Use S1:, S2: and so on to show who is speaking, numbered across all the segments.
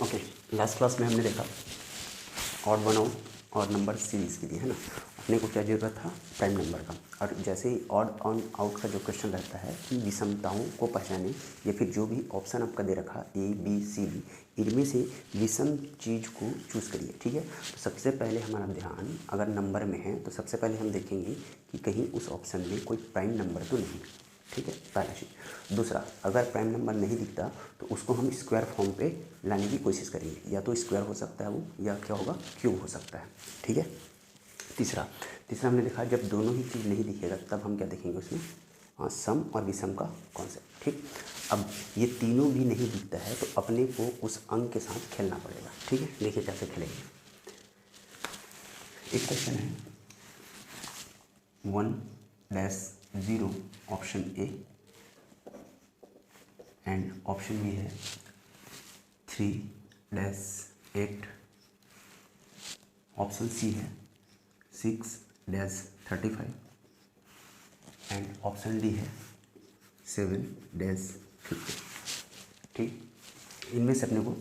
S1: Okay, last class में हमने देखा ऑड वन आउट और नंबर सीरीज़ की थी, है ना। अपने को क्या ज़रूरत था, प्राइम नंबर का। और जैसे ही ऑड ऑन आउट का जो क्वेश्चन रहता है कि विषमताओं को पहचाने, या फिर जो भी ऑप्शन आपका दे रखा ए बी सी डी, इनमें से विषम चीज़ को चूज़ करिए, ठीक है। तो सबसे पहले हमारा ध्यान अगर नंबर में है तो सबसे पहले हम देखेंगे कि कहीं उस ऑप्शन में कोई प्राइम नंबर तो नहीं, ठीक है, पहला चीज़। दूसरा, अगर प्राइम नंबर नहीं दिखता तो उसको हम स्क्वायर फॉर्म पे लाने की कोशिश करेंगे, या तो स्क्वायर हो सकता है वो, या क्या होगा, क्यूब हो सकता है, ठीक है। तीसरा हमने देखा जब दोनों ही चीज़ नहीं दिखेगा तब हम क्या देखेंगे उसमें, हाँ, सम और विषम का कॉन्सेप्ट, ठीक। अब ये तीनों भी नहीं दिखता है तो अपने को उस अंक के साथ खेलना पड़ेगा, ठीक है। देखिए कैसे खेलेंगे। एक क्वेश्चन है 1-0 option A, and option B है 3-8, ऑप्शन सी है 6-35, एंड ऑप्शन डी है 7-50, ठीक। इनमें से अपने को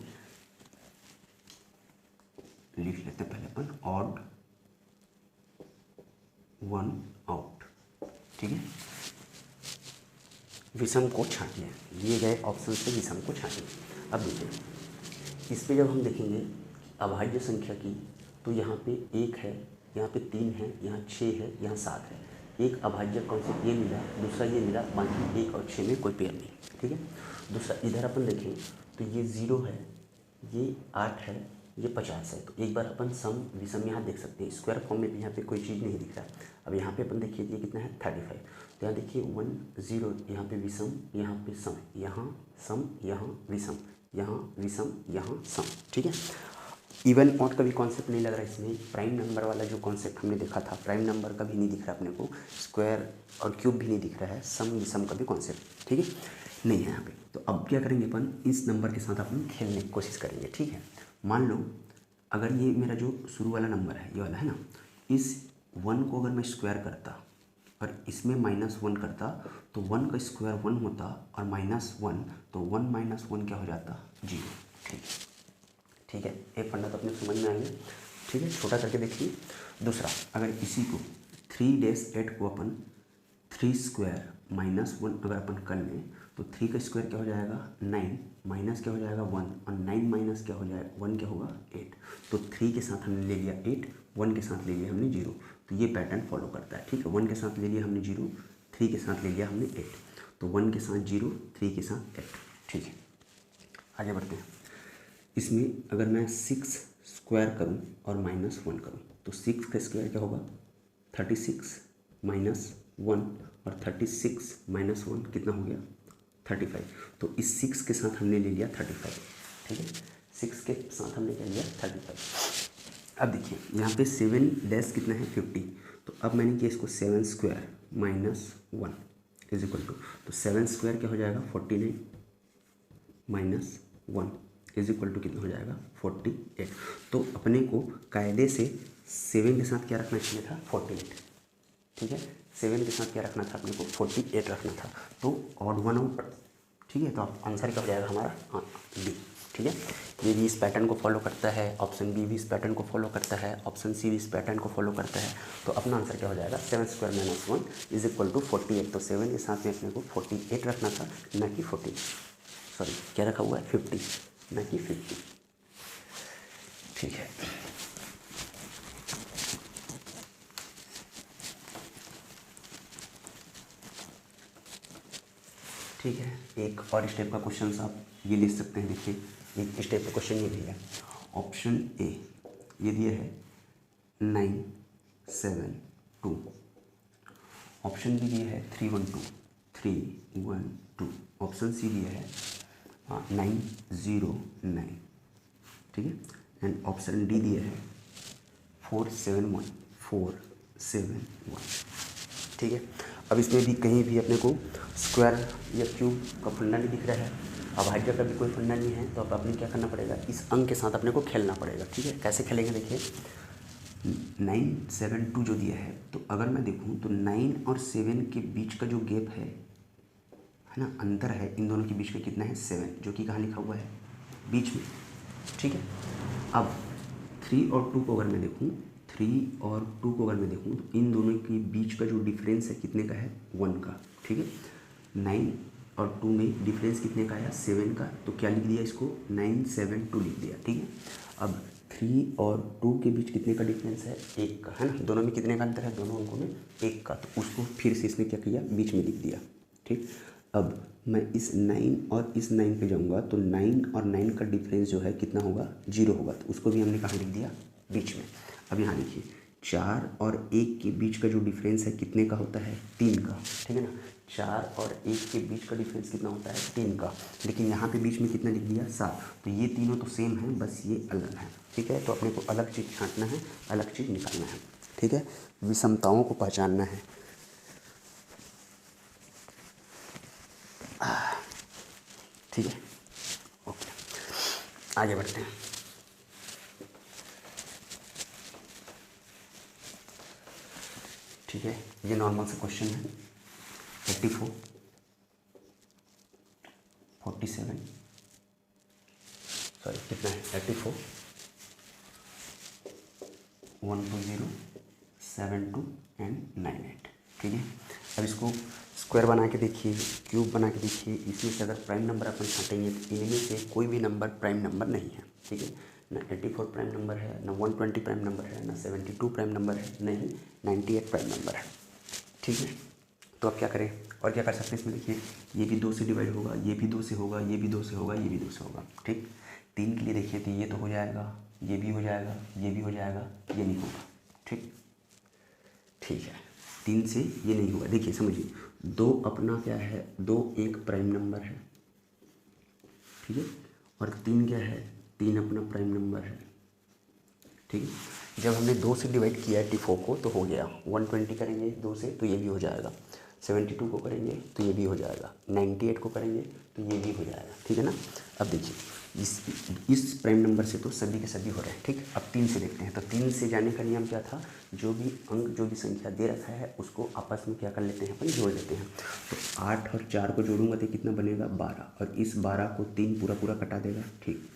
S1: लिख लेते हैं पहले अपन ऑड वन आउट, ठीक है। विषम को छांटिए, दिए गए ऑप्शन से विषम को छांटिए। अब देखिए इस पे जब हम देखेंगे अभाज्य संख्या की, तो यहाँ पे 1 है, यहाँ पे 3 है, यहाँ 6 है, यहाँ 7 है। एक अभाज्य कॉन्सेप्ट ये मिला, दूसरा ये मिला, बाकी 1 और 6 में कोई पेयर नहीं, ठीक है। दूसरा इधर अपन देखें तो ये 0 है, ये 8 है, ये 50 है। तो एक बार अपन सम विषम यहाँ देख सकते हैं, स्क्वायर फॉर्म में भी यहाँ पे कोई चीज़ नहीं दिख रहा। अब यहाँ पे अपन देखिए ये कितना है 35, तो यहाँ देखिए 1-0, यहाँ पे विषम, यहाँ पे सम, यहाँ सम, यहाँ विषम, यहाँ विषम, यहाँ सम, ठीक है। इवन ऑड का भी कॉन्सेप्ट नहीं लग रहा है इसमें। प्राइम नंबर वाला जो कॉन्सेप्ट हमने देखा था, प्राइम नंबर का भी नहीं दिख रहा अपने को, स्क्वायर और क्यूब भी नहीं दिख रहा है, सम विषम का भी कॉन्सेप्ट, ठीक है, नहीं है यहाँ पे। तो अब क्या करेंगे अपन, इस नंबर के साथ अपन खेलने की कोशिश करेंगे, ठीक है। मान लो अगर ये मेरा जो शुरू वाला नंबर है, ये वाला है ना, इस 1 को अगर मैं स्क्वायर करता और इसमें -1 करता तो 1 का स्क्वायर 1 होता, और -1 तो 1 - 1 क्या हो जाता, 0, ठीक है, ठीक है। एक फंडा तो अपने समझ में आ गया, ठीक है। छोटा करके देखिए। दूसरा, अगर इसी को 3-8 को अपन 3 स्क्वायर -1 अगर अपन कर लें तो 3 का स्क्वायर क्या हो जाएगा 9, माइनस क्या हो जाएगा 1, और 9 माइनस क्या हो जाएगा 1 क्या होगा 8। तो 3 के साथ हमने ले लिया 8, 1 के साथ ले लिया हमने 0। तो ये पैटर्न फॉलो करता है, ठीक है। 1 के साथ ले लिया हमने 0, 3 के साथ ले लिया हमने 8, तो 1 के साथ 0, 3 के साथ 8, ठीक है। आगे बढ़ते हैं। इसमें अगर मैं 6 स्क्वायर करूं और -1 करूं तो 6 का स्क्वायर क्या होगा 36 -1, और 36 -1 कितना हो गया 35। तो इस 6 के साथ हमने ले लिया 35, ठीक है। 6 के साथ हमने क्या लिया 35। अब देखिए यहाँ पे 7 डैश कितना है 50। तो अब मैंने किया इसको 7 स्क्वायर -1 इज इक्वल टू, तो 7 स्क्वायर क्या हो जाएगा 49 -1 इज इक्वल टू कितना हो जाएगा 48। तो अपने को कायदे से 7 के साथ क्या रखना चाहिए था 48, ठीक है। 7 के साथ क्या रखना था अपने को 48 रखना था। तो ऑड वन आउट, ठीक है। तो आप आंसर क्या हो जाएगा हमारा, हाँ, डी, ठीक है। ये भी इस पैटर्न को फॉलो करता है, ऑप्शन बी भी इस पैटर्न को फॉलो करता है, ऑप्शन सी भी इस पैटर्न को फॉलो करता है। तो अपना आंसर क्या हो जाएगा 7 स्क्वायर -1 इज इक्वल टू 48। तो 7 के साथ में अपने को 48 रखना था, न कि 40, सॉरी क्या रखा हुआ है 50, न कि 50, ठीक है। ठीक है, एक और स्टेप का क्वेश्चन आप ये लिख सकते हैं। देखिए एक स्टेप का क्वेश्चन ये भी है, ऑप्शन ए ये दिया है 9 7 2, ऑप्शन बी दिया है 3 1 2 3 1 2, ऑप्शन सी दिया है 9 0 9, ठीक है, एंड ऑप्शन डी दिया है 4 7 1 4 7 1, ठीक है। अब इसमें भी कहीं भी अपने को स्क्वायर या क्यूब का फंडा नहीं दिख रहा है, अभाज्य का भी कोई फंडा नहीं है। तो अब अपने क्या करना पड़ेगा, इस अंक के साथ अपने को खेलना पड़ेगा, ठीक है। कैसे खेलेंगे देखिए, 9 7 2 जो दिया है, तो अगर मैं देखूं तो 9 और 7 के बीच का जो गैप है ना, अंतर है इन दोनों के बीच में कितना है 7, जो कि कहाँ लिखा हुआ है बीच में, ठीक है। अब 3 और 2 को अगर मैं देखूँ, 3 और 2 को अगर मैं देखूँ तो इन दोनों के बीच का जो डिफरेंस है कितने का है, 1 का, ठीक है। 9 और 2 में डिफरेंस कितने का आया, 7 का, तो क्या लिख दिया इसको, 9 7 2 लिख दिया, ठीक है। अब 3 और 2 के बीच कितने का डिफरेंस है, 1 का, है ना। दोनों में कितने का अंतर है, दोनों अंकों में 1 का, तो उसको फिर से इसने क्या किया, बीच में लिख दिया, ठीक। अब मैं इस 9 और इस 9 पे जाऊंगा तो 9 और 9 का डिफरेंस जो है कितना होगा, 0 होगा, तो उसको भी हमने कहाँ लिख दिया, बीच में। अब यहाँ देखिए 4 और 1 के बीच का जो डिफरेंस है कितने का होता है, 3 का, ठीक है ना। 4 और 1 के बीच का डिफरेंस कितना होता है, 3 का, लेकिन यहाँ पे बीच में कितना लिख दिया, 7। तो ये तीनों तो सेम है, बस ये अलग है, ठीक है। तो अपने को अलग चीज़ छांटना है, अलग चीज़ निकालना है, ठीक है। विषमताओं को पहचानना है, ठीक है। ओके, आगे बढ़ते हैं। ठीक है, ये नॉर्मल से क्वेश्चन है। 84 47 सॉरी कितना है, 84 120 72 एंड 98, ठीक है। अब इसको स्क्वायर बना के देखिए, क्यूब बना के देखिए, इसमें से अगर प्राइम नंबर अपन छाटेंगे तो इनमें से कोई भी नंबर प्राइम नंबर नहीं है, ठीक है। ना 84 प्राइम नंबर है, ना 120 प्राइम नंबर है, ना 72 प्राइम नंबर है, नहीं 98 प्राइम नंबर है, ठीक है। तो अब क्या करें, और क्या कर सकते हैं इसमें, देखिए ये भी 2 से डिवाइड होगा, ये भी 2 से होगा, ये भी 2 से होगा, ये भी 2 से होगा, ठीक। 3 के लिए देखिए तो ये तो हो जाएगा, ये भी हो जाएगा, ये भी हो जाएगा, ये नहीं होगा, ठीक, ठीक है। 3 से ये नहीं होगा, देखिए समझिए, 2 अपना क्या है, 2 एक प्राइम नंबर है, ठीक है, और 3 क्या है, 3 अपना प्राइम नंबर है, ठीक है। जब हमने 2 से डिवाइड किया 84 को तो हो गया, 120 करेंगे 2 से तो ये भी हो जाएगा, 72 को करेंगे तो ये भी हो जाएगा, 98 को करेंगे तो ये भी हो जाएगा, ठीक है ना। अब देखिए इस प्राइम नंबर से तो सभी के सभी हो रहे हैं, ठीक। अब 3 से देखते हैं, तो 3 से जाने का नियम क्या था, जो भी अंक जो भी संख्या दे रखा है उसको आपस में क्या कर लेते हैं, अपन जोड़ लेते हैं। तो 8 और 4 को जोड़ूंगा तो कितना बनेगा, 12, और इस 12 को 3 पूरा पूरा कटा देगा, ठीक।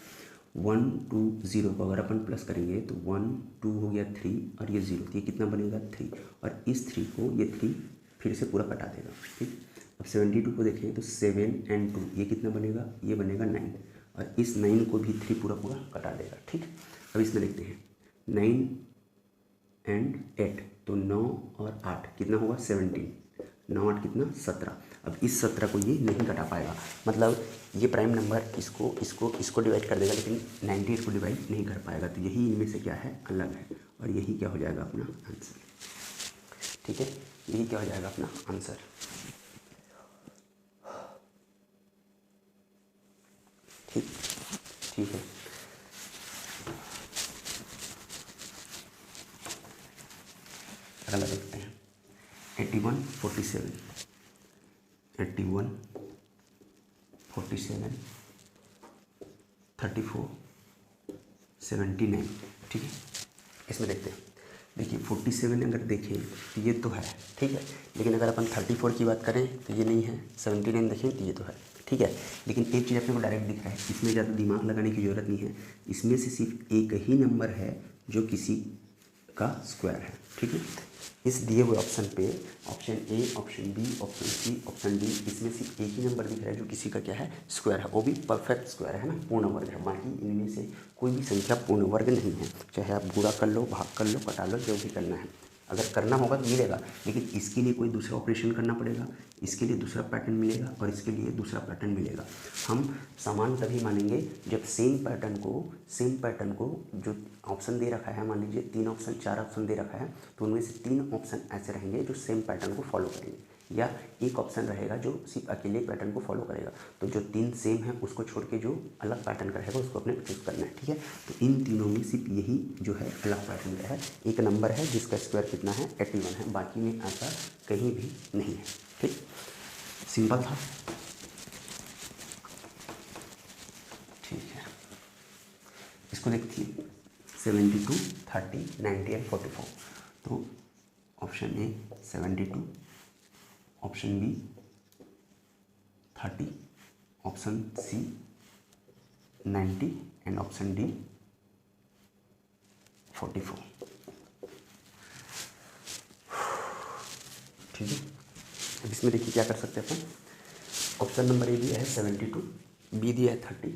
S1: 1 2 0 को अगर अपन प्लस करेंगे तो 1 2 हो गया 3 और ये 0, तो ये कितना बनेगा 3, और इस 3 को ये 3 फिर से पूरा कटा देगा, ठीक। अब 72 को देखें तो 7 एंड 2 ये कितना बनेगा, ये बनेगा 9, और इस 9 को भी 3 पूरा पूरा कटा देगा, ठीक। अब इसमें देखते हैं 9 एंड 8, तो 9 और 8 कितना होगा, 17, 9 8 कितना, 17। अब इस 17 को ये नहीं कटा पाएगा, मतलब ये प्राइम नंबर इसको इसको इसको डिवाइड कर देगा, लेकिन 98 को डिवाइड नहीं कर पाएगा। तो यही इनमें से क्या है, अलग है, और यही क्या हो जाएगा अपना आंसर, ठीक है। यही क्या हो जाएगा अपना आंसर, ठीक, ठीक है। अगला देखते हैं 81 47 81 47 34 79, ठीक है। इसमें देखते हैं, देखिए 47 अगर देखें तो ये तो है, ठीक है, लेकिन अगर अपन 34 की बात करें तो ये नहीं है, 79 देखें तो ये तो है, ठीक है। लेकिन एक चीज़ अपने को डायरेक्ट दिख रहा है, इसमें ज़्यादा दिमाग लगाने की ज़रूरत नहीं है, इसमें से सिर्फ एक ही नंबर है जो किसी का स्क्वायर है, ठीक है। इस दिए हुए ऑप्शन पे option A, option B, option C, option D, इसमें सिर्फ एक ही नंबर दिख रहा है जो किसी का क्या है, स्क्वायर है, वो भी परफेक्ट स्क्वायर है ना, पूर्ण वर्ग है। बाकी इनमें से कोई भी संख्या पूर्ण वर्ग नहीं है, चाहे आप गुणा कर लो, भाग कर लो, कटा लो, जो भी करना है, अगर करना होगा तो मिलेगा, लेकिन इसके लिए कोई दूसरा ऑपरेशन करना पड़ेगा, इसके लिए दूसरा पैटर्न मिलेगा, और इसके लिए दूसरा पैटर्न मिलेगा। हम समान तभी मानेंगे जब सेम पैटर्न को जो ऑप्शन दे रखा है, मान लीजिए 3 ऑप्शन 4 ऑप्शन दे रखा है, तो उनमें से 3 ऑप्शन ऐसे रहेंगे जो सेम पैटर्न को फॉलो करेंगे, या एक ऑप्शन रहेगा जो सिर्फ अकेले पैटर्न को फॉलो करेगा। तो जो 3 सेम है उसको छोड़ के जो अलग पैटर्न का रहेगा उसको अपने चूज करना है, ठीक है। तो इन तीनों में सिर्फ यही जो है अलग पैटर्न का है, एक नंबर है जिसका स्क्वायर कितना है, 81 है, बाकी में ऐसा कहीं भी नहीं है, ठीक। सिंपल था, ठीक है। इसको देखिए 72 30 90 एंड 44, तो option A 72, option B 30, option C 90 and option D 44। ठीक है, अब इसमें देखिए क्या कर सकते हैं अपन। ऑप्शन नंबर ए दिया है 72, बी दिया है 30,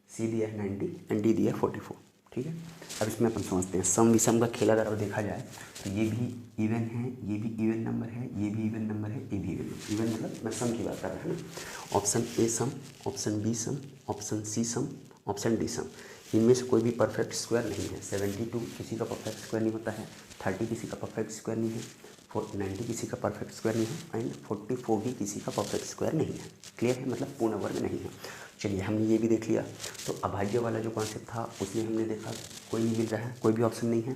S1: सी दिया है 90 एंड डी दिया है 44। ठीक है, अब इसमें अपन समझते हैं सम विषम का खेल अगर देखा जाए तो ये भी इवन है, ये भी इवन नंबर है, ये भी इवन नंबर है, ये भी इवन नंबर। इवन मतलब मैं सम की बात कर रहा हूँ ना। Option A sum, option B sum, option C sum, option D sum. इनमें से कोई भी परफेक्ट स्क्वायर नहीं है। 72 किसी का परफेक्ट स्क्वायर नहीं होता है, 30 किसी का परफेक्ट स्क्वायर नहीं है, 90 किसी का परफेक्ट स्क्वायर नहीं है एंड 44 भी किसी का परफेक्ट स्क्वायर नहीं है। क्लियर है, मतलब पूर्ण वर्ग नहीं है। चलिए हमने ये भी देख लिया। तो अभाज्य वाला जो कॉन्सेप्ट था उसमें हमने देखा कोई नहीं मिल रहा है, कोई भी ऑप्शन नहीं है।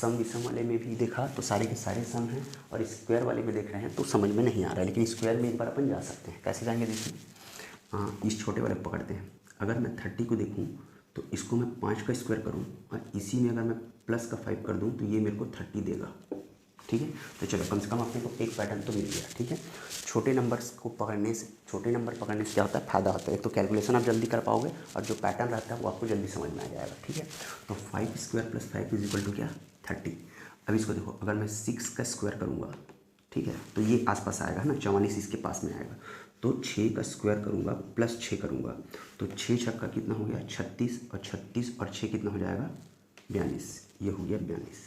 S1: सम विषम वाले में भी देखा तो सारे के सारे सम हैं, और स्क्वायर वाले में देख रहे हैं तो समझ में नहीं आ रहा है। लेकिन स्क्वायर में एक बार अपन जा सकते हैं। कैसे जाएंगे देखिए, इस छोटे वाले पकड़ते हैं। अगर मैं 30 को देखूँ तो इसको मैं 5 का स्क्वायर करूँ और इसी में अगर मैं प्लस का 5 कर दूँ तो ये मेरे को 30 देगा। ठीक है, तो चलो कम से कम अपने को एक पैटर्न तो मिल गया। ठीक है, छोटे नंबर्स को पकड़ने से, छोटे नंबर पकड़ने से क्या होता है, फ़ायदा होता है। एक तो कैलकुलेशन आप जल्दी कर पाओगे और जो पैटर्न रहता है वो आपको जल्दी समझ में आ जाएगा। ठीक है, तो 5 square plus 5 is equal to क्या, 30। अब इसको देखो, अगर मैं 6 का स्क्वायर करूँगा, ठीक है, तो ये आसपास आएगा ना, 44 इसके पास में आएगा। तो 6 का स्क्वायर करूँगा प्लस 6 करूँगा तो 6 छक्का कितना हो गया 36, और 36 और 6 कितना हो जाएगा 42। ये हो गया 42।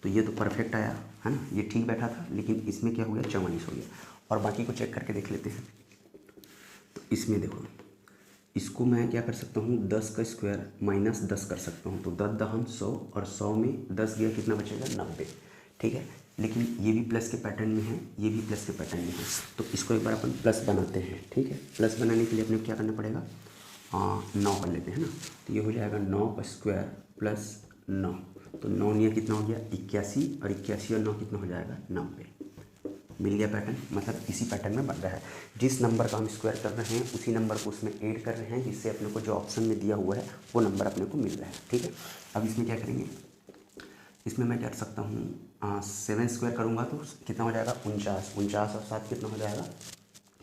S1: तो ये तो परफेक्ट आया है ना, ये ठीक बैठा था। लेकिन इसमें क्या हो गया 44 हो गया। और बाकी को चेक करके देख लेते हैं। तो इसमें देखो, इसको मैं क्या कर सकता हूँ, 10 का स्क्वायर माइनस 10 कर सकता हूँ। तो 10 दहम 100, और 100 में 10 गया कितना बचेगा 90। ठीक है, लेकिन ये भी प्लस के पैटर्न में है, ये भी प्लस के पैटर्न में है। तो इसको एक बार अपन प्लस बनाते हैं। ठीक है, प्लस बनाने के लिए अपने को क्या करना पड़ेगा, 9 कर लेते हैं ना। तो ये हो जाएगा 9 का स्क्वायर प्लस 9। तो 9 निया कितना हो गया 81, और 81 और 9 कितना हो जाएगा 90। मिल गया पैटर्न, मतलब इसी पैटर्न में बन रहा है। जिस नंबर का हम स्क्वायर कर रहे हैं उसी नंबर को उसमें ऐड कर रहे हैं, जिससे अपने को जो ऑप्शन में दिया हुआ है वो नंबर अपने को मिल रहा है। ठीक है, अब इसमें क्या करेंगे, इसमें मैं कर सकता हूँ 7 स्क्वायर करूँगा तो कितना हो जाएगा 49, 49 और 7 कितना हो जाएगा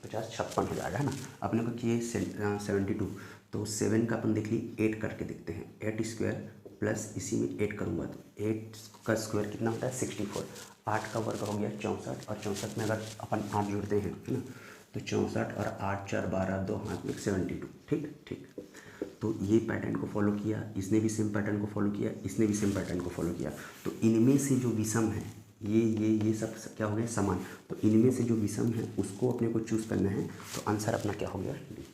S1: 50, 56 हो जाएगा है ना। अपने को किए 72, तो 7 का अपन देख ली 8 करके देखते हैं। 8 स्क्वायर प्लस इसी में 8 करूँगा तो 8 का स्क्वायर कितना होता है 64। 8 का वर्ग हो गया 64, और 64 में अगर अपन 8 जोड़ते हैं है ना, तो 64 और 8 4 12 2 हाथ में 72। ठीक ठीक, तो ये पैटर्न को फॉलो किया, इसने भी सेम पैटर्न को फॉलो किया, इसने भी सेम पैटर्न को फॉलो किया। तो इनमें से जो विषम है ये सब क्या हो गया समान। तो इनमें से जो विषम है उसको अपने को चूज़ करना है। तो आंसर अपना क्या हो गया डी।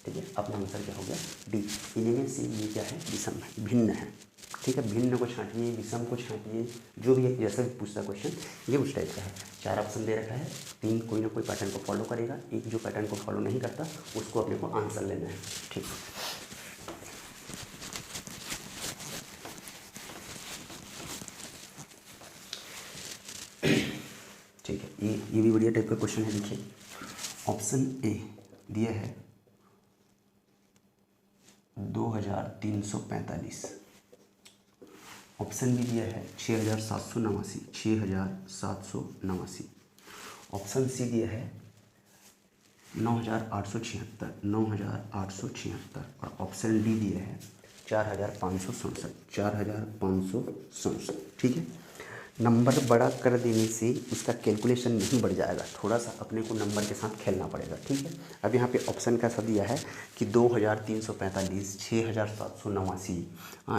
S1: ठीक है, अपना आंसर क्या हो गया डी। इनमें से ये क्या है विषम है, भिन्न है। ठीक है, भिन्न को छांटिए, विषम को छांटिए, जो भी है जैसा भी पूछता क्वेश्चन ये उस टाइप का है। 4 ऑप्शन दे रखा है, 3 कोई ना कोई पैटर्न को फॉलो करेगा, एक जो पैटर्न को फॉलो नहीं करता उसको अपने को आंसर लेना है। ठीक, ठीक है, ये भी बढ़िया टाइप का क्वेश्चन है। देखिए ऑप्शन ए दिया है 2345, ऑप्शन बी दिया है 6789, 6789, ऑप्शन सी दिया है 9876, 9876, और ऑप्शन डी दिया है 4567, 4567। ठीक है, नंबर बड़ा कर देने से उसका कैलकुलेशन नहीं बढ़ जाएगा, थोड़ा सा अपने को नंबर के साथ खेलना पड़ेगा। ठीक है, अब यहाँ पे ऑप्शन कैसा दिया है कि 2345, 6789,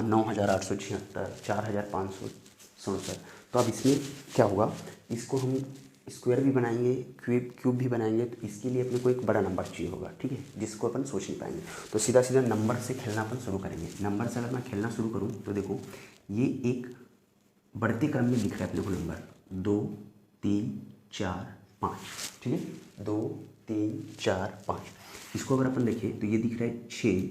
S1: 9876, 4567। तो अब इसमें क्या होगा, इसको हम स्क्वायर भी बनाएंगे, क्यूब भी बनाएंगे, तो इसके लिए अपने को एक बड़ा नंबर चाहिए होगा। ठीक है, जिसको अपन सोच नहीं पाएंगे। तो सीधा सीधा नंबर से खेलना अपन शुरू करेंगे। नंबर से अगर मैं खेलना शुरू करूँ तो देखो ये एक बढ़ते क्रम में लिख रहा है अपने को नंबर 2 3 4 5। ठीक है, 2 3 4 5। इसको अगर अपन देखें तो ये दिख रहा है 6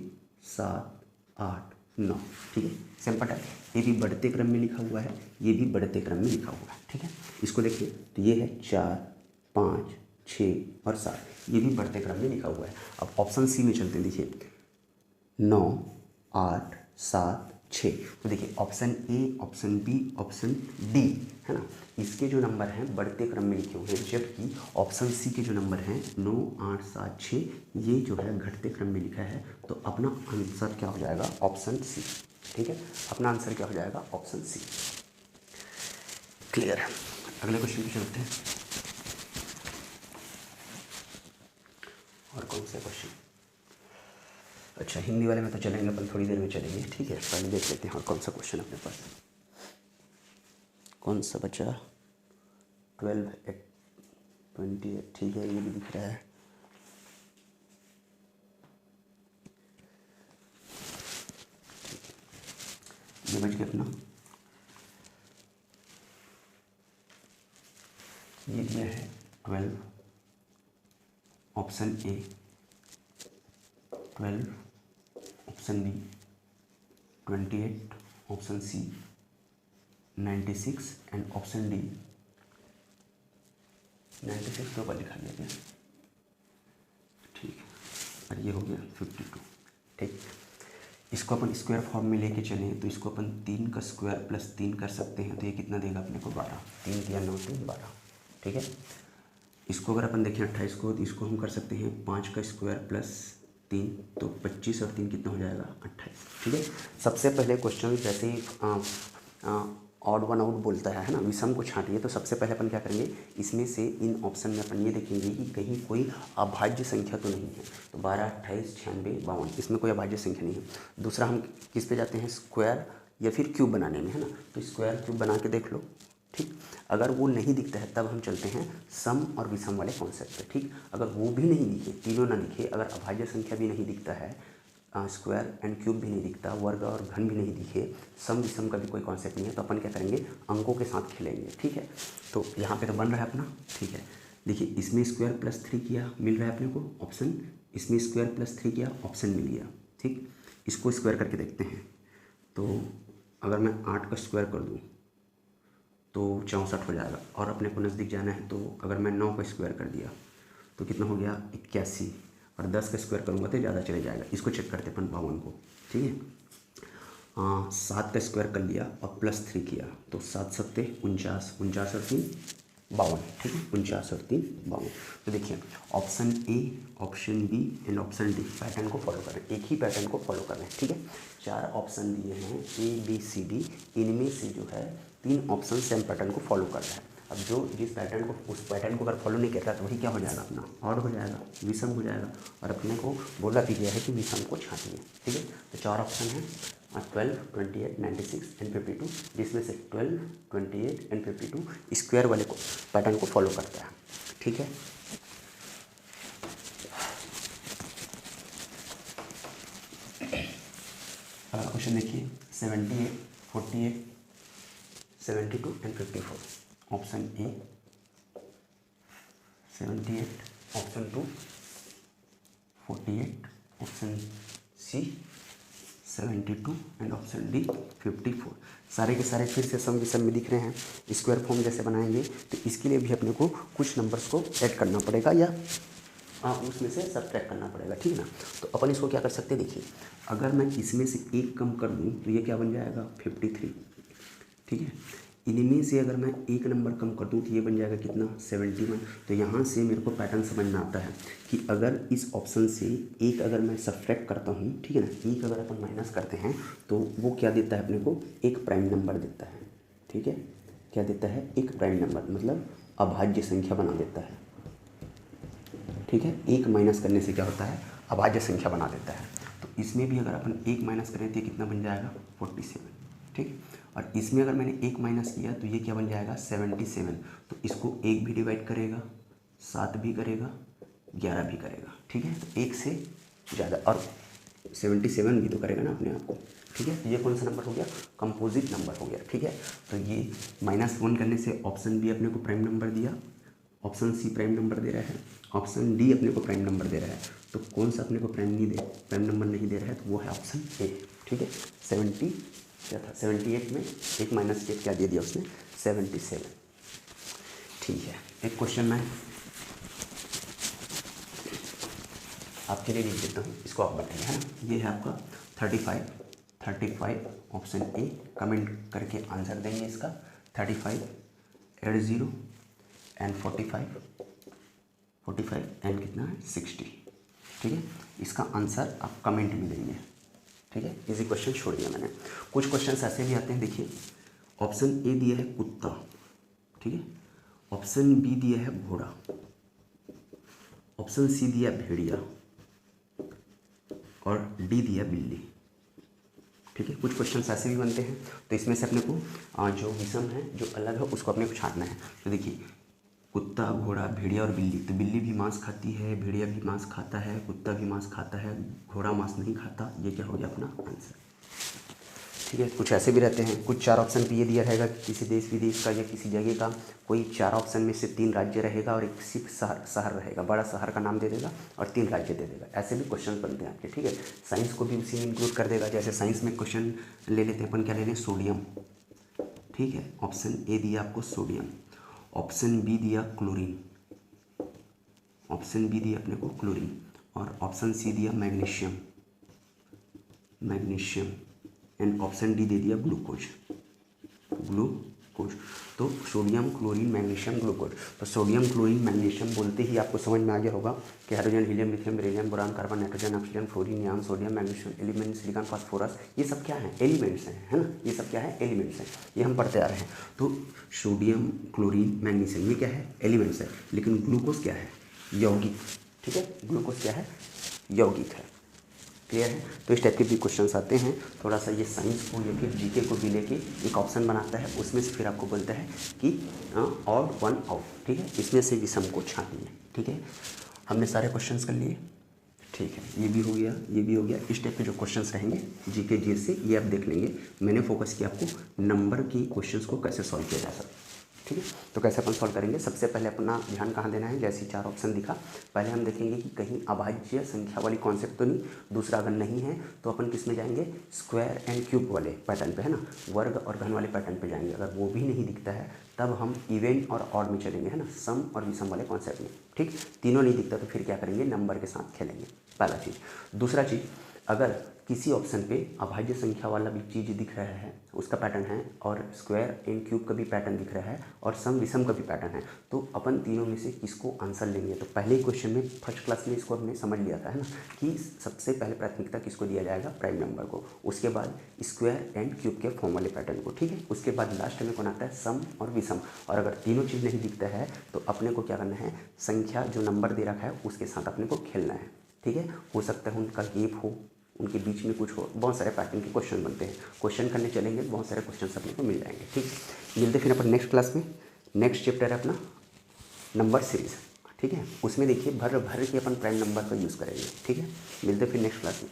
S1: 7 8 9। ठीक है, सिंपल है। ये भी बढ़ते क्रम में लिखा हुआ है, ये भी बढ़ते क्रम में लिखा हुआ है। ठीक है, इसको देखिए तो ये है 4 5 6 और 7, ये भी बढ़ते क्रम में लिखा हुआ है। अब ऑप्शन सी में चलते हैं। देखिए 9 8 7 6। तो देखिए option A, option B, option D, है ना, इसके जो नंबर हैं बढ़ते क्रम में लिखे हुए हैं, जबकि ऑप्शन सी के जो नंबर हैं 9, 8, 7, 6 ये जो है घटते क्रम में लिखा है। तो अपना आंसर क्या हो जाएगा? Option C. ठीक है, अपना आंसर क्या हो जाएगा? ऑप्शन सी। क्लियर है। अगले क्वेश्चन पे चलते हैं। और कौन सा क्वेश्चन? अच्छा, हिंदी वाले में तो चलेंगे अपन, थोड़ी देर में चलेंगे। ठीक है, पहले देख लेते हैं और कौन सा क्वेश्चन अपने पास कौन सा बचा। 12, 28। ठीक है, ये भी दिख रहा है। ये बच गया अपना, ये दिया है 12 option A, 12 option B, 28 option C, 96 and option D. 96 तो ऊपर लिखा गया क्या? ठीक है, और ये हो गया 52। ठीक, इसको अपन स्क्वायर फॉर्म में लेके चलें तो इसको अपन 3 का स्क्वायर प्लस 3 कर सकते हैं। तो ये कितना देगा अपने को? 12। 3 या 9, 3, 12। ठीक है, इसको अगर अपन देखें 28 को, तो इसको हम कर सकते हैं 5 का स्क्वायर प्लस 3, तो 25 और 3 कितना हो जाएगा? 28। ठीक है, सबसे पहले क्वेश्चन जैसे ही ऑड वन आउट बोलता है ना, विषम को छांटिए, तो सबसे पहले अपन क्या करेंगे, इसमें से इन ऑप्शन में अपन ये देखेंगे कि कहीं कोई अभाज्य संख्या तो नहीं है। तो 12, 28, 96, 52, इसमें कोई अभाज्य संख्या नहीं है। दूसरा हम किस पे जाते हैं? स्क्वायर या फिर क्यूब बनाने में, है ना। तो स्क्वायर क्यूब बना के देख लो। ठीक, अगर वो नहीं दिखता है तब हम चलते हैं सम और विषम वाले कॉन्सेप्ट पे। ठीक, अगर वो भी नहीं दिखे, तीनों ना दिखे, अगर अभाज्य संख्या भी नहीं दिखता है, स्क्वायर एंड क्यूब भी नहीं दिखता, वर्ग और घन भी नहीं दिखे, सम विषम का भी कोई कॉन्सेप्ट नहीं है, तो अपन क्या करेंगे? अंकों के साथ खेलेंगे। ठीक है, तो यहाँ पे तो बन रहा है अपना। ठीक है, देखिए इसमें स्क्वायर प्लस 3 किया, मिल रहा है अपने को ऑप्शन। इसमें स्क्वायर प्लस 3 किया, ऑप्शन मिल गया। ठीक, इसको स्क्वायर करके देखते हैं। तो अगर मैं 8 का स्क्वायर कर दूँ तो 64 हो जाएगा, और अपने को नज़दीक जाना है, तो अगर मैं 9 का स्क्वायर कर दिया तो कितना हो गया? 81, और 10 का स्क्वायर करूँगा तो ज़्यादा चले जाएगा। इसको चेक करते अपन 52 को। ठीक है, 7 का स्क्वायर कर लिया और प्लस 3 किया, तो 7 सत्ते 49, 49 और 3 52। ठीक है, 49 और 3 52। तो देखिए option A, option B and option D pattern को फॉलो कर रहे हैं, एक ही पैटर्न को फॉलो कर रहे हैं। ठीक है, 4 ऑप्शन दिए हैं ए, बी, सी, डी, इनमें से जो है 3 ऑप्शन सेम पैटर्न को फॉलो कर रहा है। अब जो जिस पैटर्न को, उस पैटर्न को अगर फॉलो नहीं करता तो वही क्या हो जाएगा? अपना ऑड हो जाएगा, विषम हो जाएगा। और अपने को बोला भी गया है कि विषम को छांटिए। ठीक है, तो 4 ऑप्शन हैं 12, 28, 96 एंड 52, जिसमें से 12, 28 एंड 52 स्क्वायर वाले को पैटर्न को फॉलो करता है। ठीक है, अगला क्वेश्चन देखिए 78, 48, 72 and 54। Option A 78, option 2 48, option C 72 and option D 54। सारे के सारे फिर से सम विषम में दिख रहे हैं। स्क्वायर फॉर्म जैसे बनाएंगे तो इसके लिए भी अपने को कुछ नंबर्स को ऐड करना पड़ेगा या उसमें से सब्ट्रैक्ट करना पड़ेगा। ठीक है ना, तो अपन इसको क्या कर सकते हैं? देखिए अगर मैं इसमें से एक कम कर दूं तो ये क्या बन जाएगा? 53। ठीक है, इनमें से अगर मैं एक नंबर कम कर दूं तो ये बन जाएगा कितना? 71। तो यहाँ से मेरे को पैटर्न समझ में आता है कि अगर इस ऑप्शन से एक अगर मैं सब्ट्रैक्ट करता हूँ, ठीक है ना, एक अगर अपन माइनस करते हैं तो वो क्या देता है अपने को? एक प्राइम नंबर देता है। ठीक है, क्या देता है? एक प्राइम नंबर, मतलब अभाज्य संख्या बना देता है। ठीक है, एक माइनस करने से क्या होता है? अभाज्य संख्या बना देता है। तो इसमें भी अगर अपन एक माइनस करें तो ये कितना बन जाएगा? 47। ठीक, और इसमें अगर मैंने एक माइनस किया तो ये क्या बन जाएगा? 77। तो इसको एक भी डिवाइड करेगा, 7 भी करेगा, 11 भी करेगा। ठीक है, तो एक से ज़्यादा, और 77 भी तो करेगा ना अपने आप को। ठीक है, तो ये कौन सा नंबर हो गया? कंपोजिट नंबर हो गया। ठीक है, तो ये -1 करने से ऑप्शन बी अपने को प्राइम नंबर दिया, ऑप्शन सी प्राइम नंबर दे रहा है, ऑप्शन डी अपने को प्राइम नंबर दे रहा है। तो कौन सा अपने को प्राइम नंबर नहीं दे रहा है? तो वो है ऑप्शन ए। ठीक है, 70 क्या था? 78 में एक माइनस के क्या दे दिया उसने? 77। ठीक है, एक क्वेश्चन मैं आपके लिए लिख देता हूँ, इसको आप बताइए, है ना। ये है आपका 35 35 ऑप्शन ए, कमेंट करके आंसर देंगे इसका। 35 एड 0 एंड 45 एंड कितना है 60, ठीक है। इसका आंसर आप कमेंट में देंगे, ठीक है। इजी क्वेश्चन छोड़ दिया मैंने। कुछ क्वेश्चन ऐसे भी आते हैं, देखिए ऑप्शन ए दिया है कुत्ता, ठीक है। ऑप्शन बी दिया है घोड़ा, ऑप्शन सी दिया भेड़िया और डी दिया बिल्ली, ठीक है। कुछ क्वेश्चन ऐसे भी बनते हैं, तो इसमें से अपने को जो विषम है, जो अलग है, उसको अपने को छांटना है। तो देखिए कुत्ता, घोड़ा, भेड़िया और बिल्ली, तो बिल्ली भी मांस खाती है, भेड़िया भी मांस खाता है, कुत्ता भी मांस खाता है, घोड़ा मांस नहीं खाता। ये क्या हो गया अपना आंसर, ठीक है। कुछ ऐसे भी रहते हैं, कुछ 4 ऑप्शन पे ये दिया रहेगा कि किसी देश विदेश का या किसी जगह का कोई 4 ऑप्शन में से 3 राज्य रहेगा और एक सिर्फ शहर रहेगा, बड़ा शहर का नाम दे देगा और 3 राज्य दे देगा। ऐसे भी क्वेश्चन बनते हैं आपके, ठीक है। साइंस को भी उसी में इंक्लूड कर देगा। जैसे साइंस में क्वेश्चन ले लेते हैं अपन, क्या ले लें, सोडियम, ठीक है। ऑप्शन ए दिया आपको सोडियम, ऑप्शन बी दिया क्लोरीन, ऑप्शन बी दिया अपने को क्लोरीन और ऑप्शन सी दिया मैग्नीशियम एंड ऑप्शन डी दे दिया ग्लूकोज। तो सोडियम, क्लोरीन, मैग्नीशियम, ग्लूकोज। तो सोडियम, क्लोरीन, मैग्नीशियम बोलते ही आपको समझ में आ गया होगा कि hydrogen, helium, lithium, beryllium, boron, carbon, nitrogen, oxygen, fluorine, neon, sodium, magnesium, element, silicon, phosphorus, ये सब क्या है, एलिमेंट्स हैं, है ना। ये सब क्या है, एलिमेंट्स हैं, ये हम पढ़ते आ रहे हैं। तो सोडियम, क्लोरीन, मैग्नीशियम ये क्या है, एलिमेंट्स है। लेकिन ग्लूकोज क्या है, यौगिक, ठीक है। ग्लूकोज क्या है, यौगिक है। क्लियर है। तो इस टाइप के भी क्वेश्चंस आते हैं। थोड़ा सा ये साइंस को या फिर जीके को भी लेके एक ऑप्शन बनाता है, उसमें से फिर आपको बोलता है कि ऑड वन आउट, ठीक है। इसमें से विषम को छानिए, ठीक है। हमने सारे क्वेश्चंस कर लिए, ठीक है। ये भी हो गया, ये भी हो गया। इस टाइप के जो क्वेश्चंस रहेंगे जीके जी से, ये आप देख लेंगे। मैंने फोकस किया आपको नंबर की क्वेश्चंस को कैसे सॉल्व किया जा सकता है, ठीक है। तो कैसे अपन सॉल्व करेंगे, सबसे पहले अपना ध्यान कहाँ देना है, जैसे 4 ऑप्शन दिखा, पहले हम देखेंगे कि कहीं अभाज्य संख्या वाली कॉन्सेप्ट तो नहीं। दूसरा अगर नहीं है तो अपन किस में जाएंगे, स्क्वायर एंड क्यूब वाले पैटर्न पे, है ना, वर्ग और घन वाले पैटर्न पे जाएंगे। अगर वो भी नहीं दिखता है तब हम इवन और ऑड में चलेंगे, है ना, सम और विषम वाले कॉन्सेप्ट में, ठीक। तीनों नहीं दिखता तो फिर क्या करेंगे, नंबर के साथ खेलेंगे, पहला चीज़। दूसरा चीज़, अगर किसी ऑप्शन पे अभाज्य संख्या वाला भी चीज़ दिख रहा है, उसका पैटर्न है, और स्क्वायर एंड क्यूब का भी पैटर्न दिख रहा है, और सम विषम का भी पैटर्न है, तो अपन तीनों में से किसको आंसर लेंगे। तो पहले ही क्वेश्चन में फर्स्ट क्लास में इसको हमने समझ लिया था, है ना, कि सबसे पहले प्राथमिकता किसको दिया जाएगा, प्राइम नंबर को, उसके बाद स्क्वायर एंड क्यूब के फॉर्म वाले पैटर्न को, ठीक है। उसके बाद लास्ट में कौन आता है, सम और विषम। और अगर तीनों चीज़ नहीं दिखता है तो अपने को क्या करना है, संख्या जो नंबर दे रखा है उसके साथ अपने को खेलना है, ठीक है। हो सकता है उनका गेप हो, उनके बीच में कुछ हो, बहुत सारे पैटर्न के क्वेश्चन बनते हैं। क्वेश्चन करने चलेंगे, बहुत सारे क्वेश्चन अपने को मिल जाएंगे, ठीक। मिलते फिर अपन नेक्स्ट क्लास में। नेक्स्ट चैप्टर है अपना नंबर सीरीज, ठीक है। उसमें देखिए भर के अपन प्राइम नंबर का यूज़ करेंगे, ठीक है। मिलते फिर नेक्स्ट क्लास में।